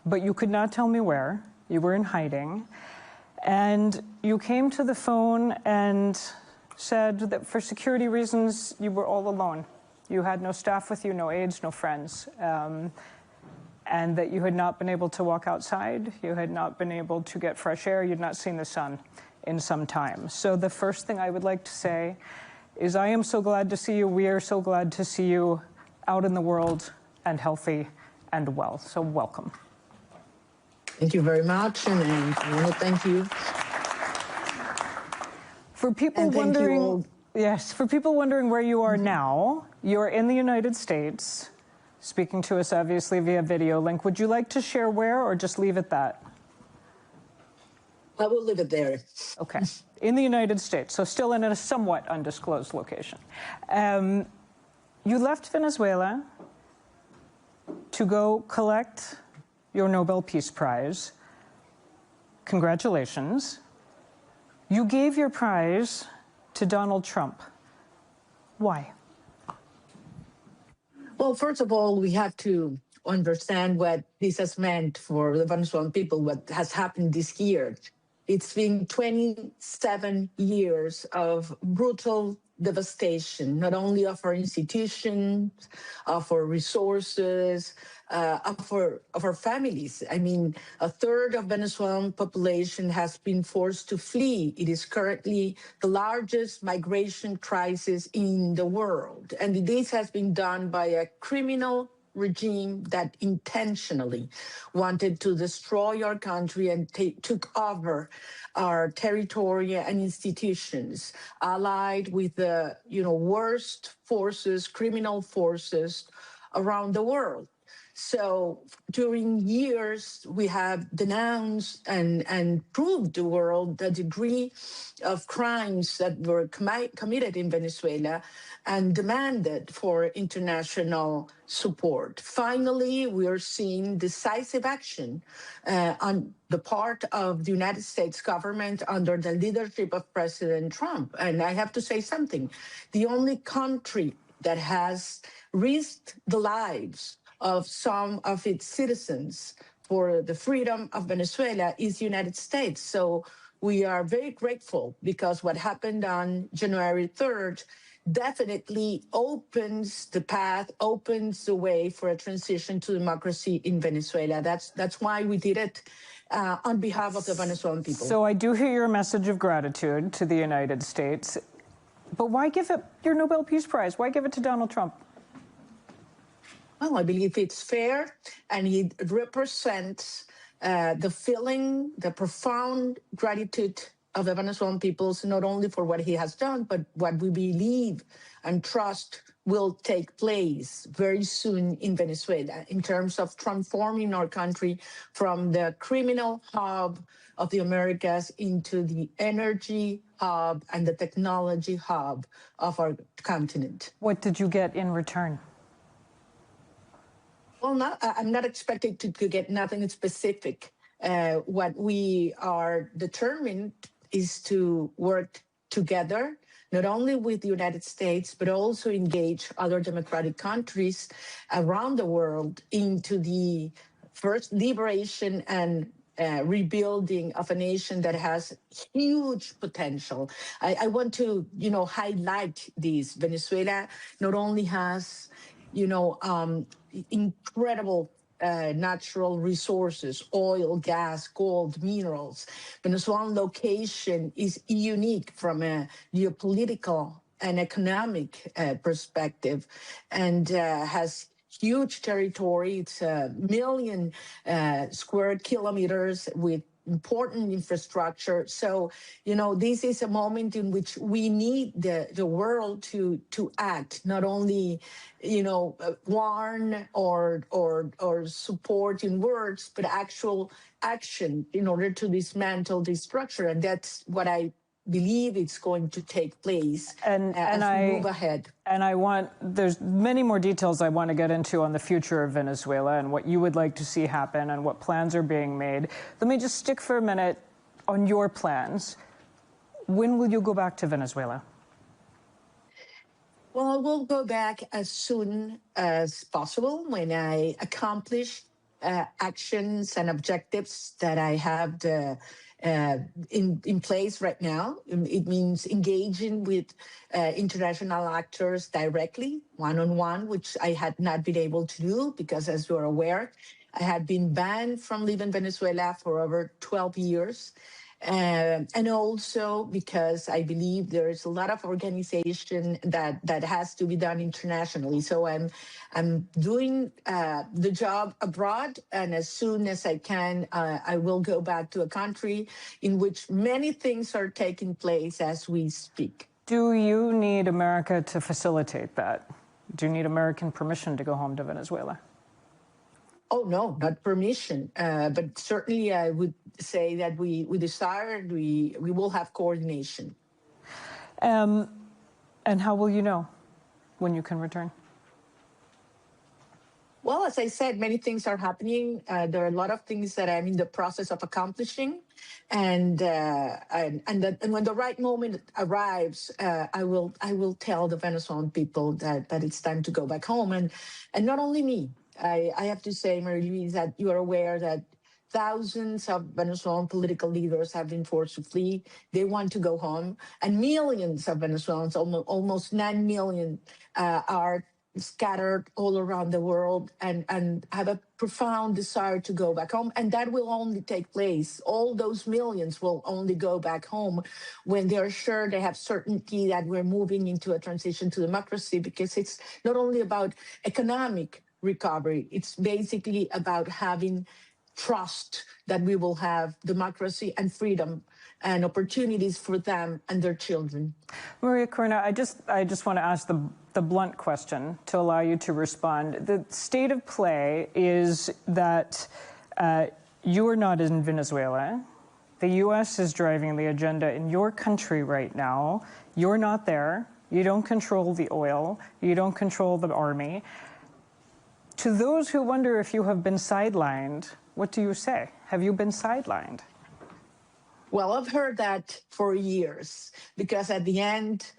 but you could not tell me where. You were in hiding. And you came to the phone and said that for security reasons, you were all alone. You had no staff with you, no aides, no friends. And that you had not been able to walk outside. You had not been able to get fresh air. You'd not seen the sun in some time. So the first thing I would like to say is I am so glad to see you. We are so glad to see you out in the world and healthy and well. So welcome. Thank you very much, and I want to thank you. For people wondering, yes, for people wondering where you are now, you're in the United States, speaking to us obviously via video link. Would you like to share where, or just leave it that? I will leave it there. Okay, in the United States, so still in a somewhat undisclosed location. You left Venezuela to go collect your Nobel Peace Prize. Congratulations. You gave your prize to Donald Trump. Why? Well, first of all, we have to understand what this has meant for the Venezuelan people, what has happened this year. It's been 27 years of brutal devastation, not only of our institutions, of our resources, of our families. I mean, a third of Venezuelan population has been forced to flee. It is currently the largest migration crisis in the world. And this has been done by a criminal regime that intentionally wanted to destroy our country and took over our territory and institutions, allied with the worst forces, criminal forces around the world. So during years, we have denounced and proved the world the degree of crimes that were committed in Venezuela and demanded for international support. Finally, we are seeing decisive action on the part of the United States government under the leadership of President Trump. And I have to say something. The only country that has risked the lives of some of its citizens for the freedom of Venezuela is the United States. So we are very grateful because what happened on January 3rd definitely opens the path, opens the way for a transition to democracy in Venezuela. That's why we did it on behalf of the Venezuelan people. So I do hear your message of gratitude to the United States, but why give it your Nobel Peace Prize? Why give it to Donald Trump? Well, I believe it's fair, and it represents the feeling, the profound gratitude of the Venezuelan peoples, not only for what he has done, but what we believe and trust will take place very soon in Venezuela in terms of transforming our country from the criminal hub of the Americas into the energy hub and the technology hub of our continent. What did you get in return? Well, I'm not expecting to get nothing specific. What we are determined is to work together, not only with the United States, but also engage other democratic countries around the world into the first liberation and rebuilding of a nation that has huge potential. I want to, highlight this. Venezuela not only has, incredible natural resources, oil, gas, gold, minerals. Venezuelan location is unique from a geopolitical and economic perspective, and has huge territory. It's 1 million square kilometers with important infrastructure. So, this is a moment in which we need the world to act, not only, warn or support in words, but actual action in order to dismantle this structure. And that's what I believe it's going to take place as we move ahead. And there's many more details I want to get into on the future of Venezuela and what you would like to see happen and what plans are being made. Let me just stick for a minute on your plans. When will you go back to Venezuela? Well, I will go back as soon as possible when I accomplish actions and objectives that I have in place right now. It means engaging with international actors directly, one-on-one, which I had not been able to do because, as you're aware, I had been banned from leaving Venezuela for over 12 years. And also because I believe there is a lot of organization that has to be done internationally. So I'm doing the job abroad, and as soon as I can, I will go back to a country in which many things are taking place as we speak. Do you need America to facilitate that? Do you need American permission to go home to Venezuela? Oh, no, not permission. But certainly I would say that we desire, we will have coordination. And how will you know when you can return? Well, as I said, many things are happening. There are a lot of things that I'm in the process of accomplishing. And when the right moment arrives, I will tell the Venezuelan people that it's time to go back home. And not only me. I have to say, Marie-Louise, that you are aware that thousands of Venezuelan political leaders have been forced to flee. They want to go home. And millions of Venezuelans, almost 9 million, are scattered all around the world and have a profound desire to go back home. And that will only take place. All those millions will only go back home when they're sure they have certainty that we're moving into a transition to democracy, because it's not only about economic recovery. It's basically about having trust that we will have democracy and freedom and opportunities for them and their children. María Corina, I just want to ask the blunt question to allow you to respond. The state of play is that you are not in Venezuela. The U.S. is driving the agenda in your country right now. You're not there. You don't control the oil. You don't control the army. To those who wonder if you have been sidelined, what do you say? Have you been sidelined? Well, I've heard that for years, because at the end,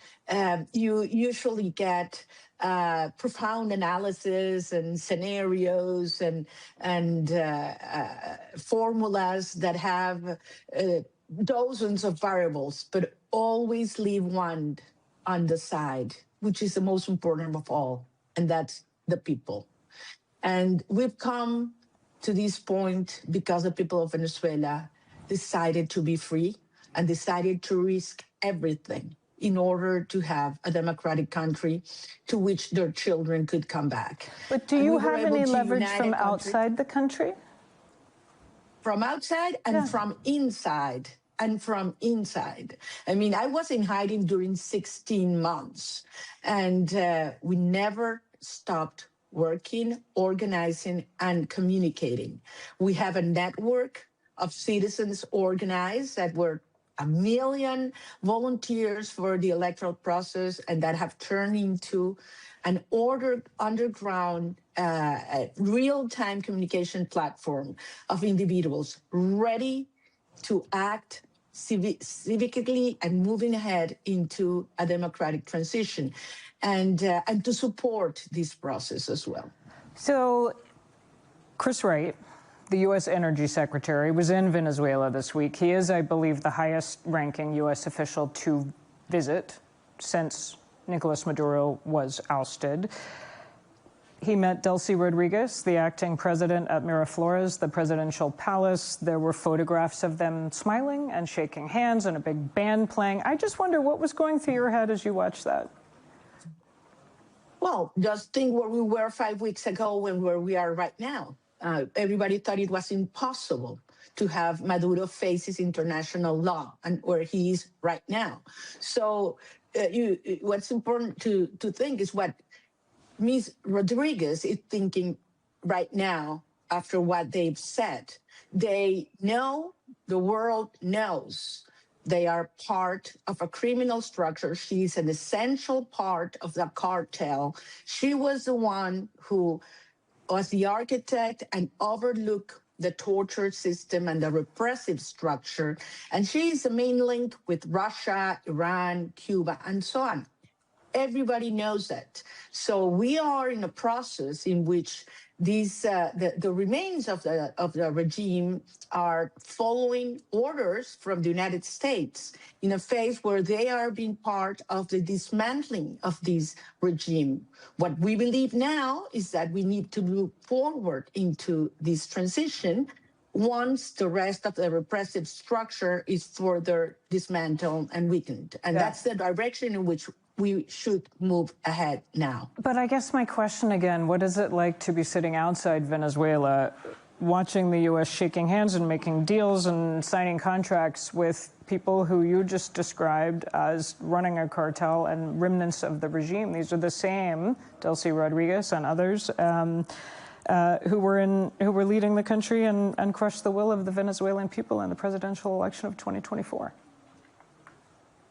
you usually get profound analysis and scenarios and formulas that have dozens of variables, but always leave one on the side, which is the most important of all, and that's the people. And we've come to this point because the people of Venezuela decided to be free and decided to risk everything in order to have a democratic country to which their children could come back. But do you have any leverage from outside the country? From outside and from inside. And from inside. I mean, I was in hiding during 16 months, and we never stopped working, organizing, and communicating. We have a network of citizens organized that were 1 million volunteers for the electoral process, and that have turned into an underground, real-time communication platform of individuals ready to act civically and moving ahead into a democratic transition, and to support this process as well. So Chris Wright, the U.S. Energy Secretary, was in Venezuela this week. He is, I believe, the highest-ranking U.S. official to visit since Nicolas Maduro was ousted. He met Delcy Rodriguez, the acting president, at Miraflores, the presidential palace. There were photographs of them smiling and shaking hands and a big band playing. I just wonder what was going through your head as you watched that. Well, just think where we were 5 weeks ago and where we are right now. Everybody thought it was impossible to have Maduro face his international law, and where he is right now. So what's important to think is what Ms. Rodriguez is thinking right now after what they've said. They know, the world knows, they are part of a criminal structure. She's an essential part of the cartel. She was the one who was the architect and overlooked the torture system and the repressive structure. And she is the main link with Russia, Iran, Cuba, and so on. Everybody knows that. So we are in a process in which the remains of the regime are following orders from the United States in a phase where they are being part of the dismantling of this regime. What we believe now is that we need to move forward into this transition once the rest of the repressive structure is further dismantled and weakened. And that's the direction in which we should move ahead now. But I guess my question again, what is it like to be sitting outside Venezuela, watching the U.S. shaking hands and making deals and signing contracts with people who you just described as running a cartel and remnants of the regime? These are the same, Delcy Rodriguez and others, who were leading the country and crushed the will of the Venezuelan people in the presidential election of 2024.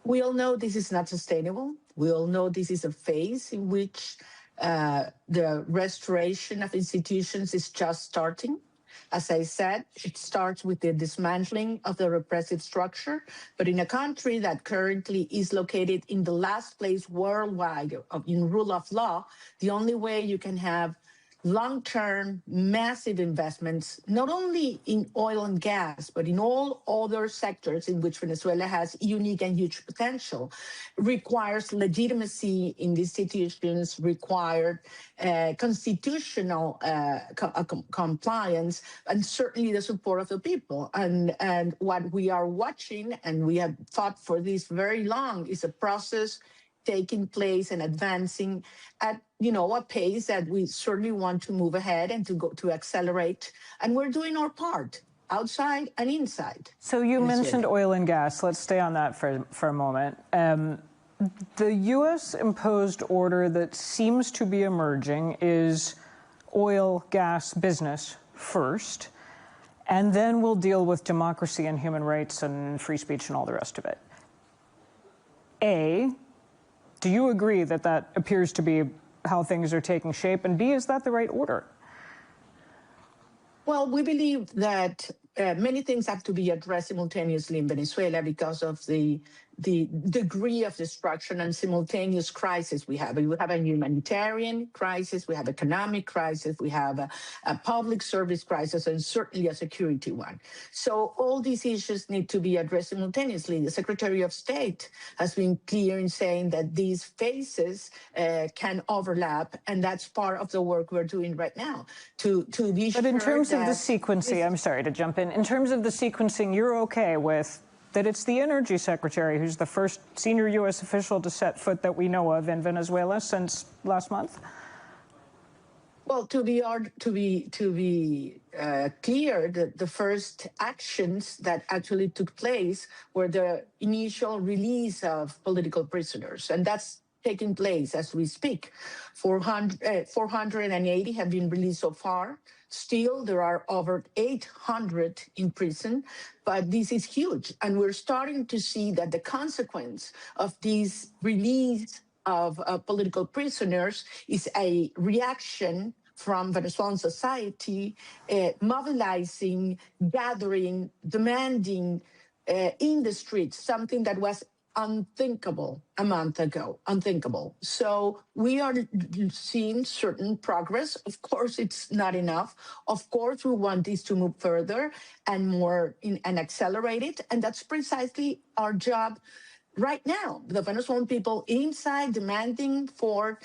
We all know this is not sustainable. We all know this is a phase in which the restoration of institutions is just starting. As I said, it starts with the dismantling of the repressive structure, but in a country that currently is located in the last place worldwide in rule of law, the only way you can have long-term massive investments, not only in oil and gas, but in all other sectors in which Venezuela has unique and huge potential, requires legitimacy in the institutions, required constitutional compliance, and certainly the support of the people. And what we are watching, and we have fought for this very long, is a process taking place and advancing at a pace that we certainly want to move ahead and to accelerate. And we're doing our part outside and inside. So you mentioned oil and gas. Let's stay on that for a moment. The U.S. imposed order that seems to be emerging is oil, gas, business first, and then we'll deal with democracy and human rights and free speech and all the rest of it. Do you agree that that appears to be how things are taking shape? And B, is that the right order? Well, we believe that many things have to be addressed simultaneously in Venezuela because of the degree of destruction and simultaneous crisis we have. We have a humanitarian crisis, we have economic crisis, we have a public service crisis, and certainly a security one. So all these issues need to be addressed simultaneously. The Secretary of State has been clear in saying that these phases can overlap, and that's part of the work we're doing right now to be sure. But in terms of the sequencing, I'm sorry to jump in terms of the sequencing, you're okay with that it's the Energy Secretary who's the first senior U.S. official to set foot that we know of in Venezuela since last month? Well, to be clear, the first actions that actually took place were the initial release of political prisoners, and that's taking place as we speak. 480 have been released so far. Still, there are over 800 in prison, but this is huge. And we're starting to see that the consequence of these release of political prisoners is a reaction from Venezuelan society, mobilizing, gathering, demanding in the streets, something that was unthinkable a month ago, unthinkable. So we are seeing certain progress. Of course, it's not enough. Of course, we want this to move further and more and accelerate it. And that's precisely our job right now. The Venezuelan people inside demanding for,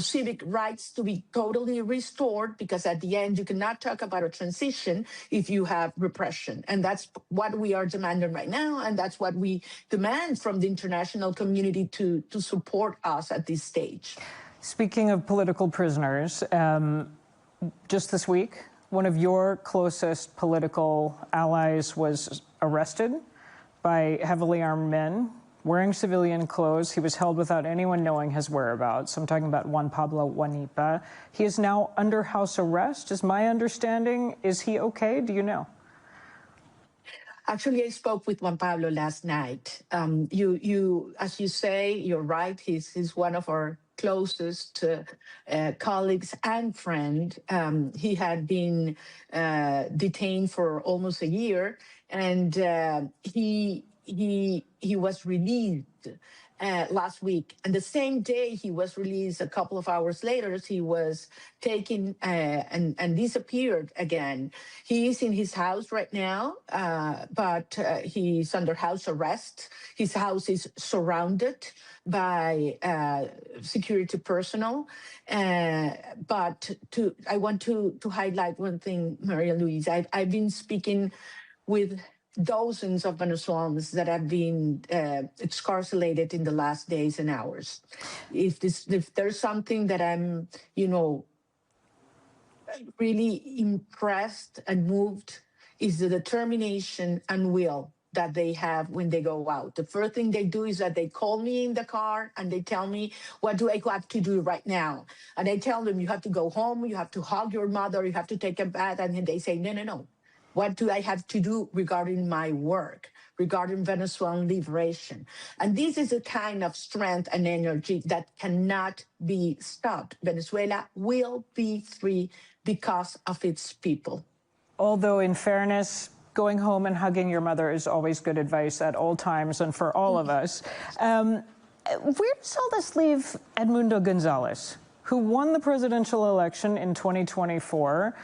civic rights to be totally restored, because at the end, you cannot talk about a transition if you have repression. And that's what we are demanding right now. And that's what we demand from the international community to support us at this stage. Speaking of political prisoners, just this week, one of your closest political allies was arrested by heavily armed men wearing civilian clothes. He was held without anyone knowing his whereabouts. I'm talking about Juan Pablo Guanipa. He is now under house arrest, is my understanding. Is he okay? Do you know? Actually, I spoke with Juan Pablo last night. You, as you say, you're right. He's one of our closest colleagues and friend. He had been detained for almost a year, and he was released last week. And the same day he was released, a couple of hours later, he was taken and disappeared again. He is in his house right now, but he's under house arrest. His house is surrounded by security personnel. But I want to highlight one thing, Maria Luisa. I've been speaking with dozens of Venezuelans that have been excarcerated in the last days and hours. If there's something that I'm, really impressed and moved, is the determination and will that they have when they go out. The first thing they do is that they call me in the car and they tell me, what do I have to do right now? And I tell them, you have to go home, you have to hug your mother, you have to take a bath. And then they say, no. What do I have to do regarding my work, regarding Venezuelan liberation? And this is a kind of strength and energy that cannot be stopped. Venezuela will be free because of its people. Although, in fairness, going home and hugging your mother is always good advice at all times and for all of us. Where does all this leave Edmundo Gonzalez, who won the presidential election in 2024,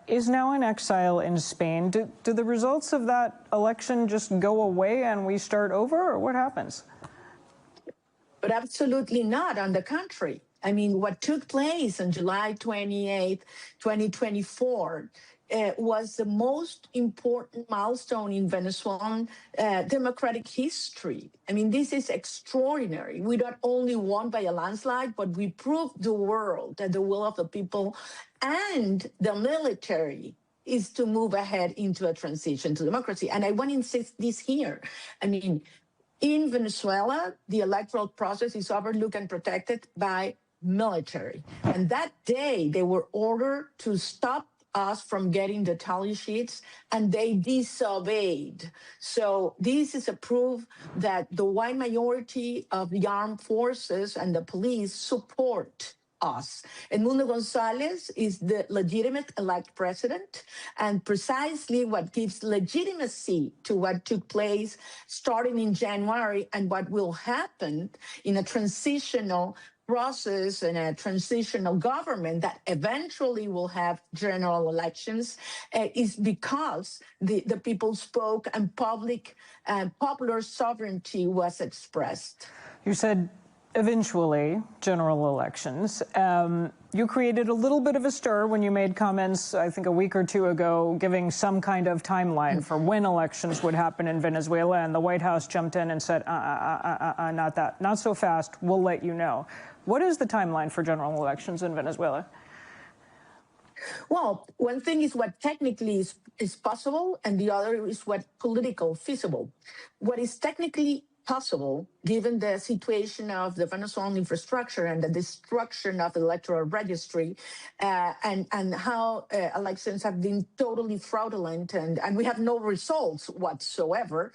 is now in exile in Spain? Do the results of that election just go away and we start over, or what happens? But absolutely not. On the contrary. I mean, what took place on July 28th, 2024, was the most important milestone in Venezuelan democratic history. I mean, this is extraordinary. We not only won by a landslide, but we proved the world that the will of the people and the military is to move ahead into a transition to democracy. And I want to insist this here. I mean, in Venezuela, the electoral process is overlooked and protected by military. And that day, they were ordered to stop us from getting the tally sheets, and they disobeyed. So this is a proof that the wide majority of the armed forces and the police support us. Edmundo Gonzalez is the legitimate elect president, and precisely what gives legitimacy to what took place starting in January and what will happen in a transitional process and a transitional government that eventually will have general elections is because the people spoke and popular sovereignty was expressed. You said eventually general elections. You created a little bit of a stir when you made comments, I think a week or two ago, giving some kind of timeline for when elections would happen in Venezuela, and the White House jumped in and said, not that, not so fast, we'll let you know. What is the timeline for general elections in Venezuela? Well, one thing is what technically is possible, and the other is what politically feasible. What is technically possible, given the situation of the Venezuelan infrastructure and the destruction of the electoral registry, and how elections have been totally fraudulent and we have no results whatsoever,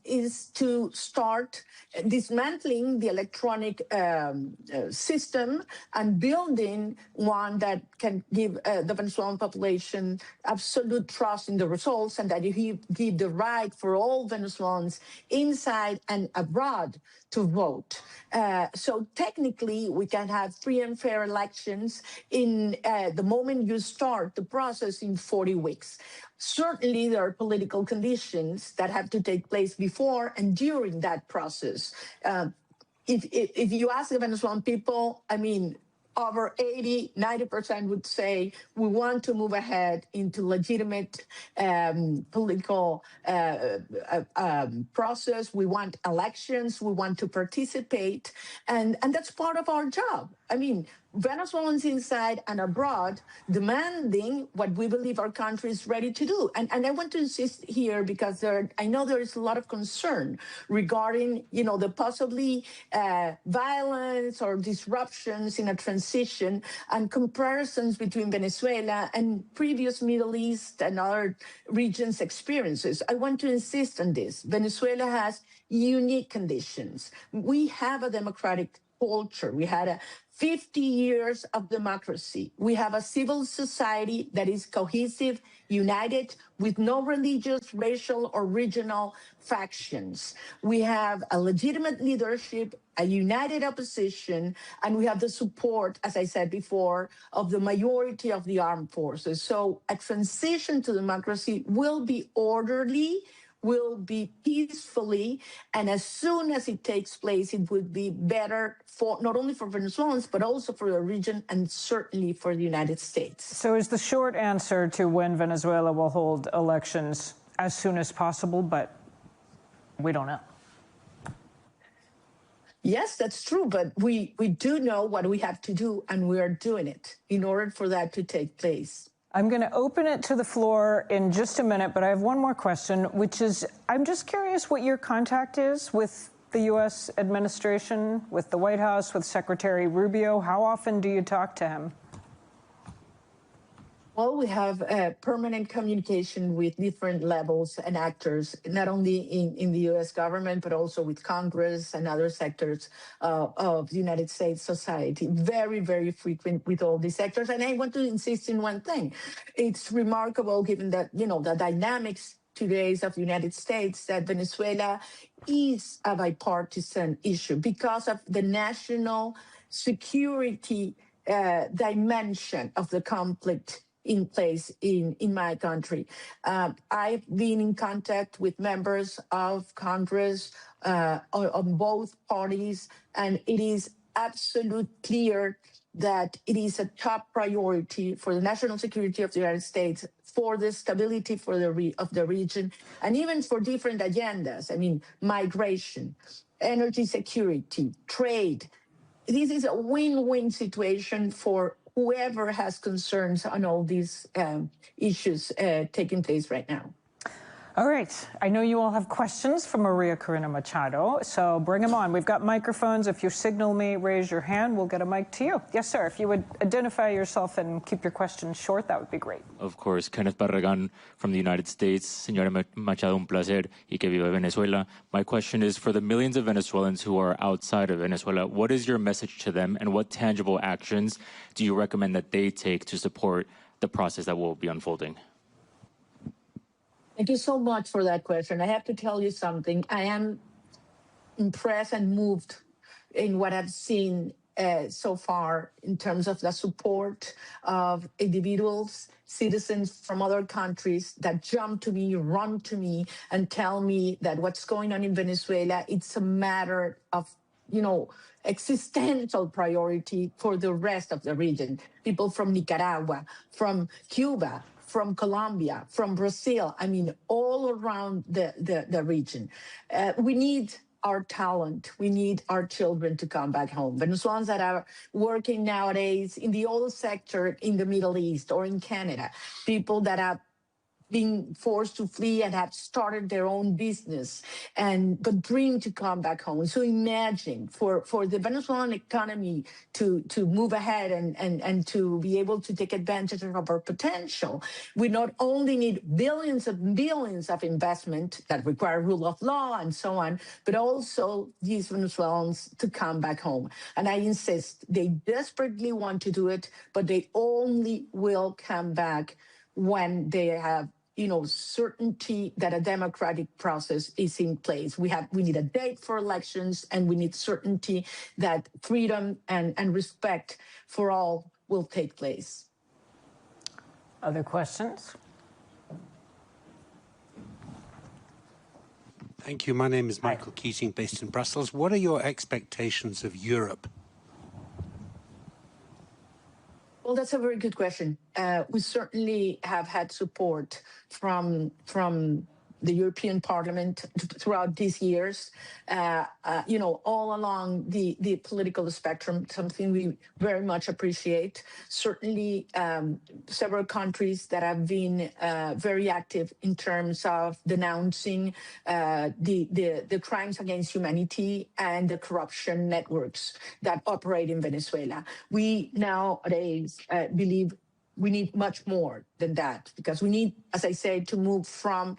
is to start dismantling the electronic system and building one that can give the Venezuelan population absolute trust in the results, and that you give the right for all Venezuelans inside and abroad to vote. So technically, we can have free and fair elections in the moment you start the process in 40 weeks. Certainly, there are political conditions that have to take place before and during that process. If you ask the Venezuelan people, I mean, over 80, 90% would say we want to move ahead into legitimate political process. We want elections. We want to participate. And that's part of our job. I mean, Venezuelans inside and abroad demanding what we believe our country is ready to do. And I want to insist here because I know there is a lot of concern regarding, the possibly violence or disruptions in a transition and comparisons between Venezuela and previous Middle East and other regions' experiences. I want to insist on this. Venezuela has unique conditions. We have a democratic culture. We had 50 years of democracy. We have a civil society that is cohesive, united with no religious, racial, or regional factions. We have a legitimate leadership, a united opposition, and we have the support, as I said before, of the majority of the armed forces. So a transition to democracy will be orderly, will be peacefully, and as soon as it takes place, it would be better for not only for Venezuelans, but also for the region and certainly for the United States. So is the short answer to when Venezuela will hold elections as soon as possible, but we don't know? Yes, that's true, but we do know what we have to do, and we are doing it in order for that to take place. I'm going to open it to the floor in just a minute, but I have one more question, which is, I'm just curious what your contact is with the U.S. administration, with the White House, with Secretary Rubio. How often do you talk to him? Well, we have permanent communication with different levels and actors, not only in the U.S. government, but also with Congress and other sectors of the United States society. Very, very frequent with all these sectors. And I want to insist in one thing. It's remarkable, given that, you know, the dynamics today of the United States, that Venezuela is a bipartisan issue because of the national security dimension of the conflict in place in my country. I've been in contact with members of Congress on both parties, and it is absolutely clear that it is a top priority for the national security of the United States, for the stability of the region, and even for different agendas. I mean, migration, energy security, trade. This is a win-win situation for whoever has concerns on all these issues taking place right now. All right. I know you all have questions for María Corina Machado, so bring them on. We've got microphones. If you signal me, raise your hand, we'll get a mic to you. Yes, sir. If you would identify yourself and keep your questions short, that would be great. Of course. Kenneth Barragan from the United States. Señora Machado, un placer y que viva Venezuela. My question is, for the millions of Venezuelans who are outside of Venezuela, what is your message to them, and what tangible actions do you recommend that they take to support the process that will be unfolding? Thank you so much for that question. I have to tell you something. I am impressed and moved in what I've seen so far in terms of the support of individuals, citizens from other countries that jump to me, run to me, and tell me that what's going on in Venezuela, it's a matter of, you know, existential priority for the rest of the region. People from Nicaragua, from Cuba, from Colombia, from Brazil, I mean, all around the region. We need our talent. We need our children to come back home. Venezuelans that are working nowadays in the oil sector in the Middle East or in Canada, people that are being forced to flee and have started their own business but dream to come back home. So imagine for the Venezuelan economy to move ahead and to be able to take advantage of our potential, we not only need billions and billions of investment that require rule of law and so on, but also these Venezuelans to come back home. And I insist, they desperately want to do it, but they only will come back when they have, you know, certainty that a democratic process is in place. We need a date for elections, and we need certainty that freedom and respect for all will take place. Other questions? Thank you. My name is Michael Keating, based in Brussels. What are your expectations of Europe? Well, that's a very good question. We certainly have had support from the European Parliament throughout these years, you know, all along the political spectrum, something we very much appreciate. Certainly, several countries that have been very active in terms of denouncing the crimes against humanity and the corruption networks that operate in Venezuela. We nowadays believe we need much more than that, because we need, as I said, to move from,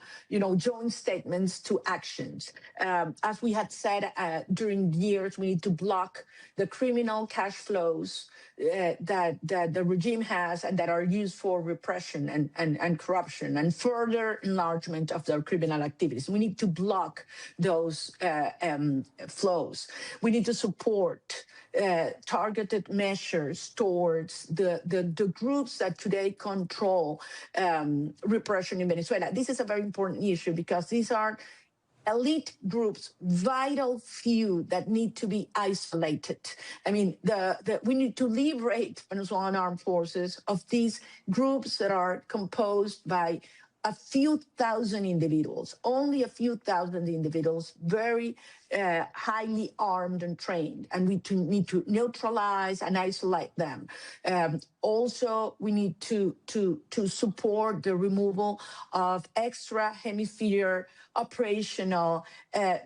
joint statements to actions. As we had said during years, we need to block the criminal cash flows that the regime has and that are used for repression and corruption and further enlargement of their criminal activities. We need to block those flows. We need to support targeted measures towards the groups that today control repression in Venezuela. This is a very important issue because these are elite groups, vital few that need to be isolated. I mean, we need to liberate Venezuelan armed forces of these groups that are composed by a few thousand individuals, only a few thousand individuals, very highly armed and trained, and we need to neutralize and isolate them. Also, we need to support the removal of extra hemisphere operational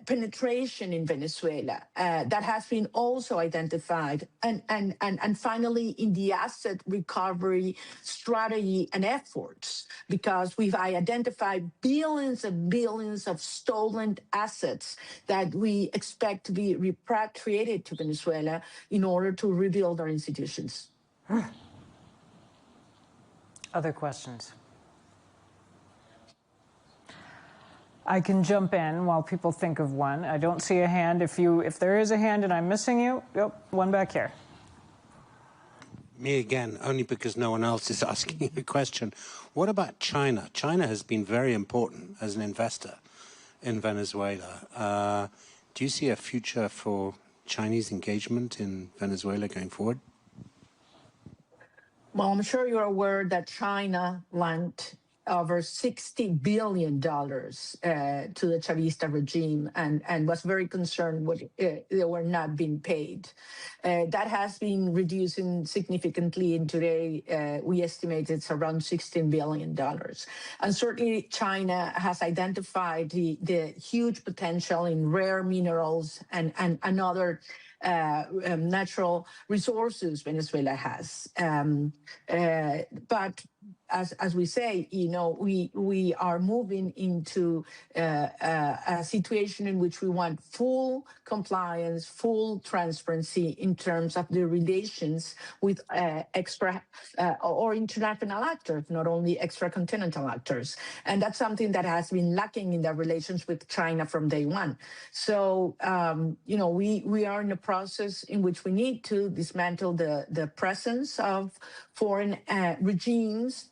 penetration in Venezuela that has been also identified, and finally in the asset recovery strategy and efforts, because we've identified billions and billions of stolen assets that we expect to be repatriated to Venezuela in order to rebuild our institutions. Other questions? I can jump in while people think of one. I don't see a hand. If there is a hand and I'm missing you, yep, one back here. Me again, only because no one else is asking a question. What about China? China has been very important as an investor in Venezuela. Do you see a future for Chinese engagement in Venezuela going forward? Well, I'm sure you're aware that China lent over $60 billion to the Chavista regime and was very concerned when they were not being paid. That has been reducing significantly, and today we estimate it's around $16 billion. And certainly China has identified the huge potential in rare minerals and other natural resources Venezuela has. But as we say, we are moving into a situation in which we want full compliance, full transparency in terms of the relations with extra or international actors, not only extra-continental actors. And that's something that has been lacking in the relations with China from day one. So, we are in a process in which we need to dismantle the presence of foreign regimes,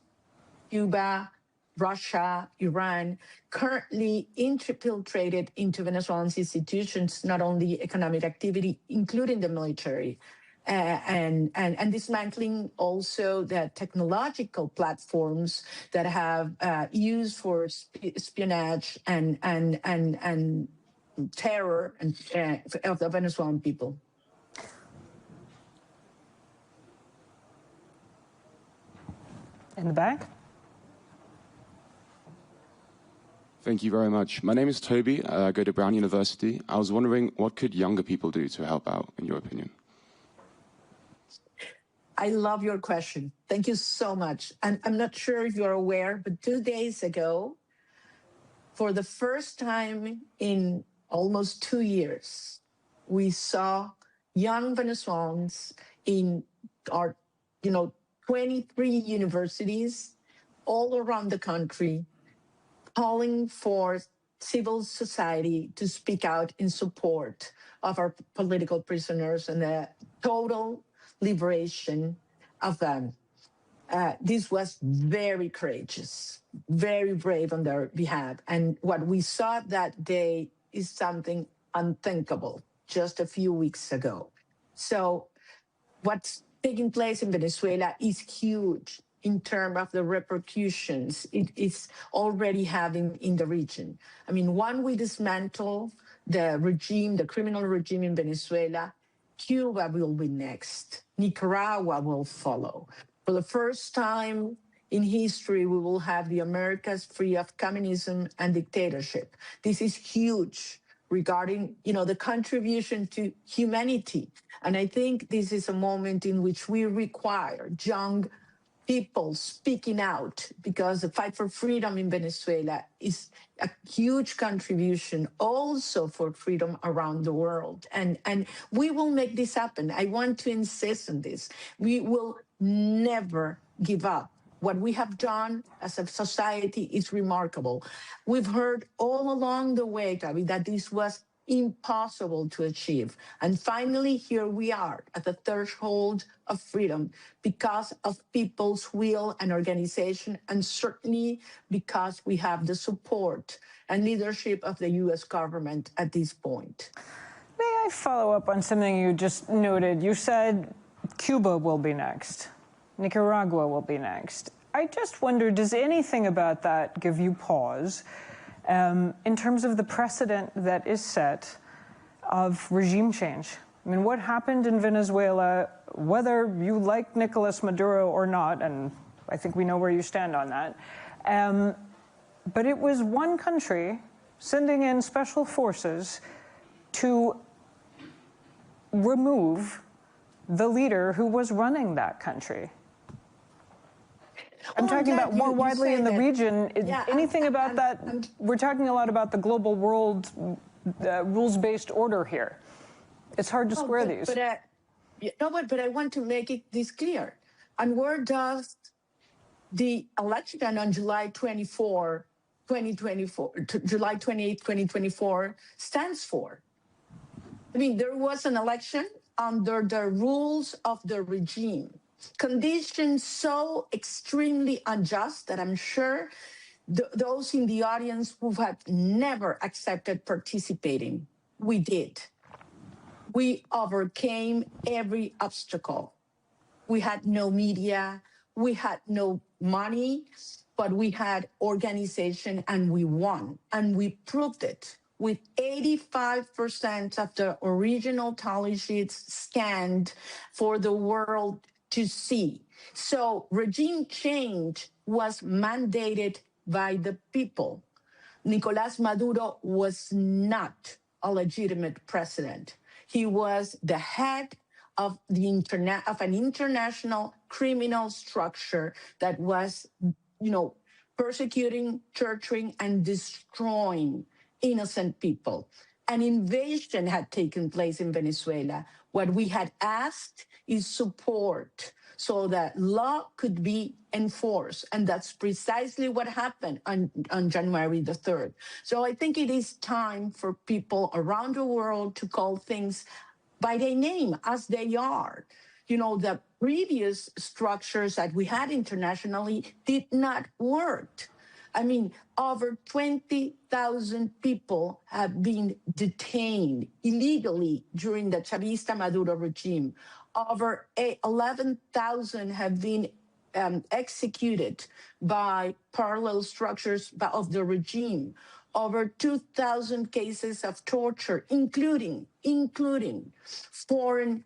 Cuba, Russia, Iran, currently infiltrated into Venezuelan institutions, not only economic activity, including the military, and dismantling also the technological platforms that have used for espionage and terror of the Venezuelan people. In the back? Thank you very much. My name is Toby. I go to Brown University. I was wondering, what could younger people do to help out, in your opinion? I love your question. Thank you so much. And I'm not sure if you're aware, but 2 days ago, for the first time in almost 2 years, we saw young Venezuelans in our, 23 universities all around the country calling for civil society to speak out in support of our political prisoners and the total liberation of them. This was very courageous, very brave on their behalf. And what we saw that day is something unthinkable just a few weeks ago. So what's taking place in Venezuela is huge in terms of the repercussions it is already having in the region. I mean, when we dismantle the regime, the criminal regime in Venezuela, Cuba will be next. Nicaragua will follow. For the first time in history, we will have the Americas free of communism and dictatorship. This is huge regarding, the contribution to humanity. And I think this is a moment in which we require young people speaking out, because the fight for freedom in Venezuela is a huge contribution also for freedom around the world. And we will make this happen. I want to insist on this. We will never give up. What we have done as a society is remarkable. We've heard all along the way, Gabi, that this was impossible to achieve. And finally, here we are at the threshold of freedom because of people's will and organization, and certainly because we have the support and leadership of the US government at this point. May I follow up on something you just noted? You said Cuba will be next. Nicaragua will be next. I just wonder, does anything about that give you pause in terms of the precedent that is set of regime change? I mean, what happened in Venezuela, whether you like Nicolas Maduro or not, and I think we know where you stand on that, but it was one country sending in special forces to remove the leader who was running that country. I'm talking about more widely in the region. Yeah, anything about that? We're talking a lot about the global world rules-based order here. It's hard to square these. But I want to make this clear. And where does the election on July 24, 2024, July 28, 2024 stands for? I mean, there was an election under the rules of the regime. Conditions so extremely unjust that I'm sure those in the audience who have never accepted participating, we did. We overcame every obstacle. We had no media, we had no money, but we had organization, and we won. And we proved it with 85% of the original tally sheets scanned for the world to see. So regime change was mandated by the people. Nicolás Maduro was not a legitimate president. He was the head of an international criminal structure that was, persecuting, torturing, and destroying innocent people. An invasion had taken place in Venezuela. What we had asked is support so that law could be enforced. And that's precisely what happened on January the 3rd. So I think it is time for people around the world to call things by their name, as they are. The previous structures that we had internationally did not work. I mean, over 20,000 people have been detained illegally during the Chavista Maduro regime. Over 11,000 have been executed by parallel structures of the regime. Over 2,000 cases of torture, including foreign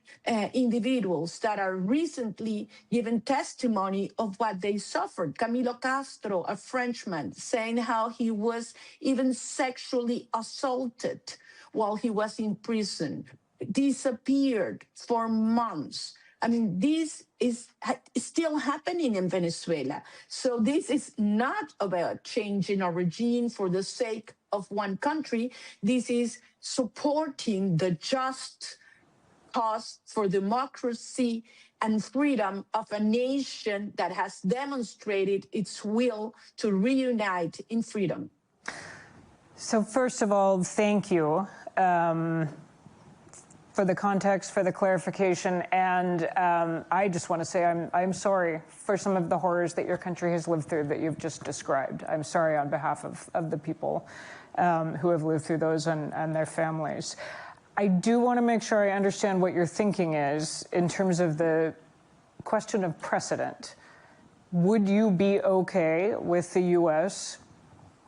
individuals that are recently given testimony of what they suffered. Camilo Castro, a Frenchman, saying how he was even sexually assaulted while he was in prison, disappeared for months. I mean, this is still happening in Venezuela. So this is not about changing a regime for the sake of one country. This is supporting the just cause for democracy and freedom of a nation that has demonstrated its will to reunite in freedom. So first of all, thank you. For the context, for the clarification, and I just want to say I'm sorry for some of the horrors that your country has lived through that you've just described. I'm sorry on behalf of the people who have lived through those and their families. I do want to make sure I understand what your thinking is in terms of the question of precedent. Would you be okay with the U.S.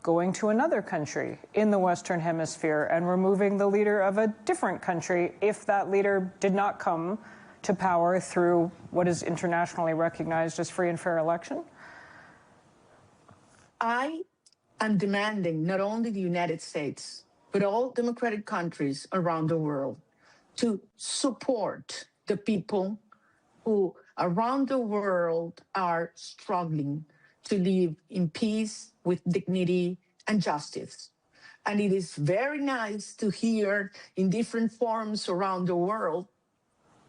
going to another country in the Western Hemisphere and removing the leader of a different country if that leader did not come to power through what is internationally recognized as free and fair election? I am demanding not only the United States, but all democratic countries around the world to support the people who around the world are struggling to live in peace with dignity and justice. And it is very nice to hear in different forums around the world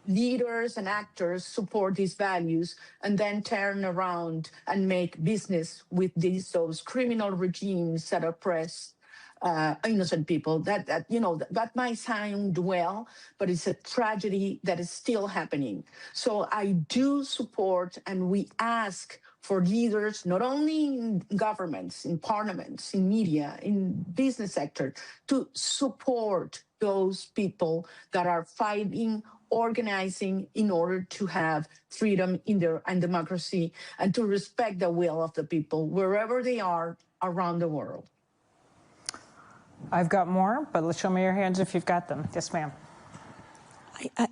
leaders and actors support these values and then turn around and make business with those criminal regimes that oppress innocent people. That might sound well, but it's a tragedy that is still happening. So I do support, and we ask for leaders, not only in governments, in parliaments, in media, in business sector, to support those people that are fighting, organizing in order to have freedom and democracy, and to respect the will of the people wherever they are around the world. I've got more, but let's show me your hands if you've got them. Yes, ma'am.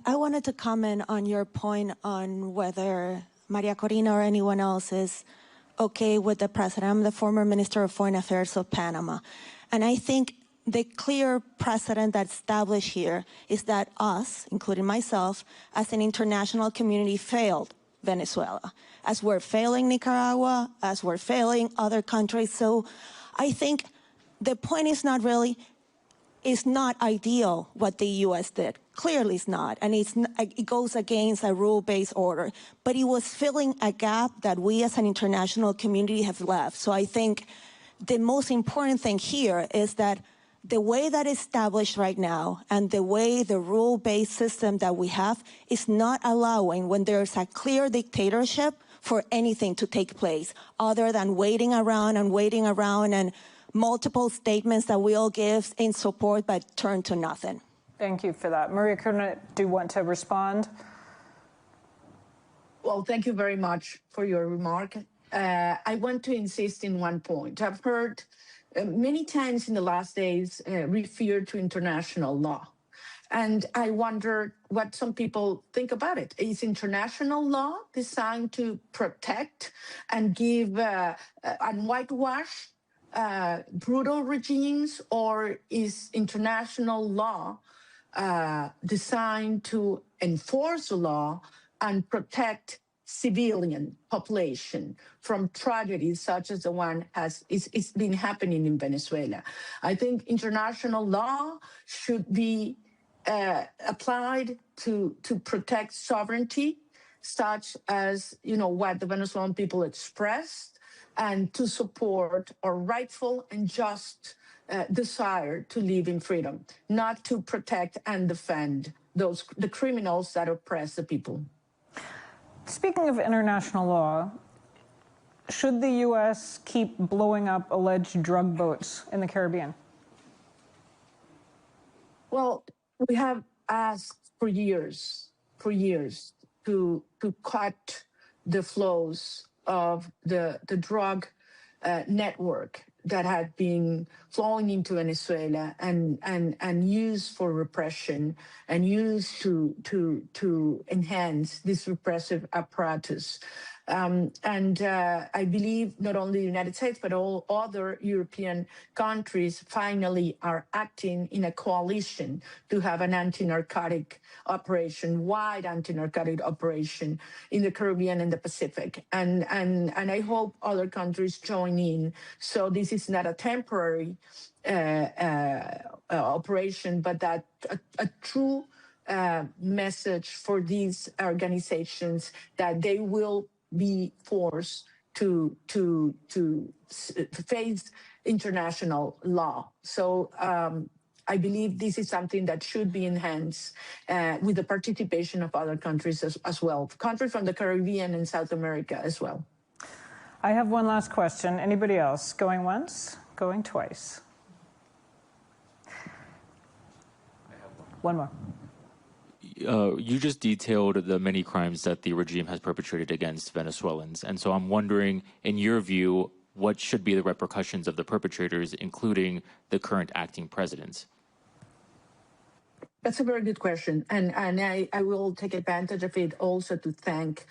I wanted to comment on your point on whether Maria Corina or anyone else is okay with the president. I'm the former Minister of Foreign Affairs of Panama. And I think the clear precedent that's established here is that us, including myself, as an international community failed Venezuela, as we're failing Nicaragua, as we're failing other countries. So I think the point is not really, it's not ideal what the U.S. did. Clearly it's not, and it goes against a rule-based order. But it was filling a gap that we as an international community have left. So I think the most important thing here is that the way that is established right now and the way the rule-based system that we have is not allowing, when there's a clear dictatorship, for anything to take place other than waiting around and multiple statements that we all give in support but turn to nothing. Thank you for that. Maria Corina, do you want to respond? Well, thank you very much for your remark. I want to insist in one point. I've heard many times in the last days refer to international law. And I wonder what some people think about it. Is international law designed to protect and give and whitewash brutal regimes, or is international law designed to enforce the law and protect civilian population from tragedies such as the one is been happening in Venezuela? I think international law should be applied to protect sovereignty, such as what the Venezuelan people expressed, and to support a rightful and just desire to live in freedom, not to protect and defend the criminals that oppress the people. Speaking of international law, should the U.S. keep blowing up alleged drug boats in the Caribbean? Well, we have asked for years to cut the flows of the drug network that had been flowing into Venezuela and used for repression and used to enhance this repressive apparatus. I believe not only the United States, but all other European countries finally are acting in a coalition to have an anti-narcotic operation, wide anti-narcotic operation in the Caribbean and the Pacific. And I hope other countries join in. So this is not a temporary operation, but that a true message for these organizations that they will be forced to face international law. So I believe this is something that should be enhanced with the participation of other countries as well, countries from the Caribbean and South America as well. I have one last question. Anybody else? Going once, going twice. One more. You just detailed the many crimes that the regime has perpetrated against Venezuelans. And so I'm wondering, in your view, what should be the repercussions of the perpetrators, including the current acting president? That's a very good question. And I will take advantage of it also to thank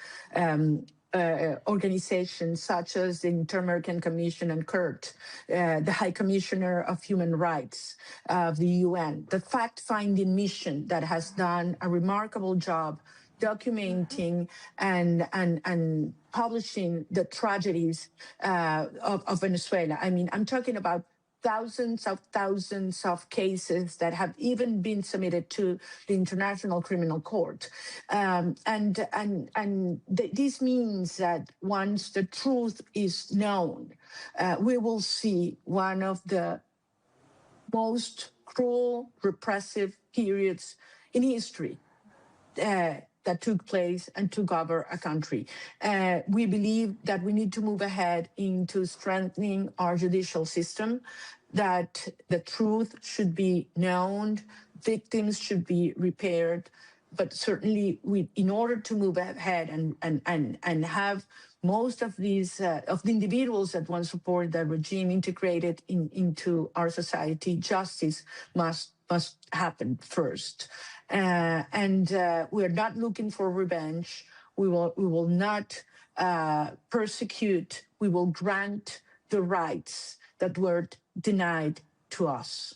organizations such as the Inter-American Commission and CURT, the High Commissioner of Human Rights of the UN, the fact-finding mission that has done a remarkable job documenting and publishing the tragedies of Venezuela. I mean, I'm talking about thousands of cases that have even been submitted to the International Criminal Court. This means that once the truth is known, we will see one of the most cruel, repressive periods in history that took place and took over a country. We believe that we need to move ahead into strengthening our judicial system, that the truth should be known, victims should be repaired, but certainly in order to move ahead and have most of these of the individuals that want to support the regime integrated into our society, justice must happen first. We're not looking for revenge. We will not persecute. We will grant the rights that were denied to us.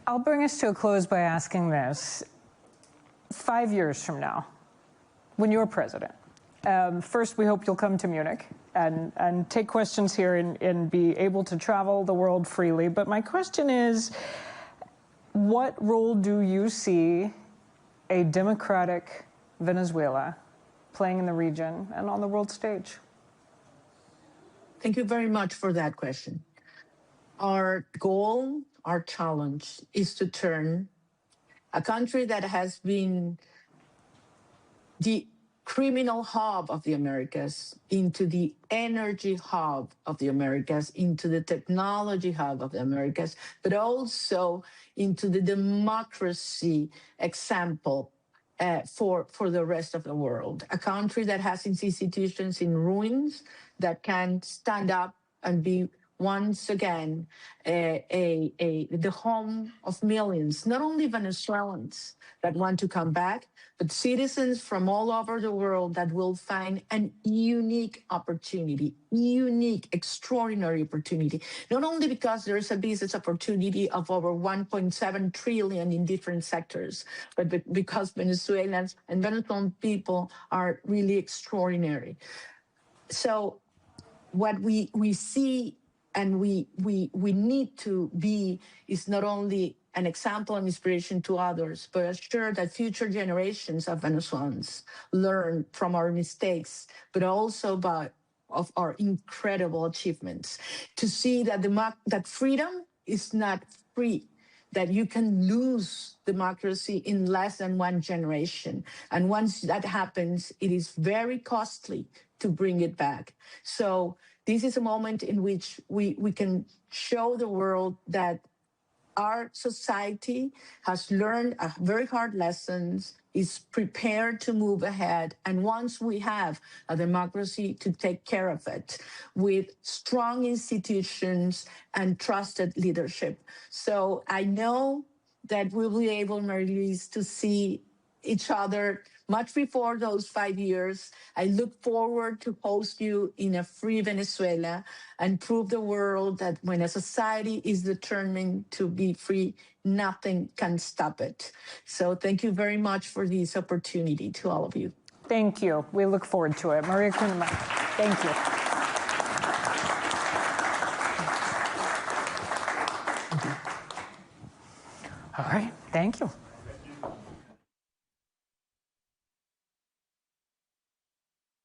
I'll bring us to a close by asking this. 5 years from now, when you're president, first, we hope you'll come to Munich and take questions here and be able to travel the world freely. But my question is, what role do you see a democratic Venezuela playing in the region and on the world stage? Thank you very much for that question. Our goal, our challenge is to turn a country that has been the criminal hub of the Americas into the energy hub of the Americas, into the technology hub of the Americas, but also into the democracy example for the rest of the world. A country that has its institutions in ruins, that can stand up and be once again the home of millions, not only Venezuelans that want to come back, but citizens from all over the world that will find an unique opportunity, unique, extraordinary opportunity, not only because there's a business opportunity of over 1.7 trillion in different sectors, but because Venezuelans and Venezuelan people are really extraordinary. So what we see and we need to be is not only an example and inspiration to others, but assure that future generations of Venezuelans learn from our mistakes, but also of our incredible achievements. To see that that freedom is not free, that you can lose democracy in less than one generation. And once that happens, it is very costly to bring it back. So this is a moment in which we can show the world that our society has learned very hard lessons, is prepared to move ahead. And once we have a democracy, to take care of it with strong institutions and trusted leadership. So I know that we'll be able, Marie-Louise, to see each other much before those 5 years. I look forward to host you in a free Venezuela and prove the world that when a society is determined to be free, nothing can stop it. So thank you very much for this opportunity to all of you. Thank you. We look forward to it. María Corina Machado, thank you. All right, thank you.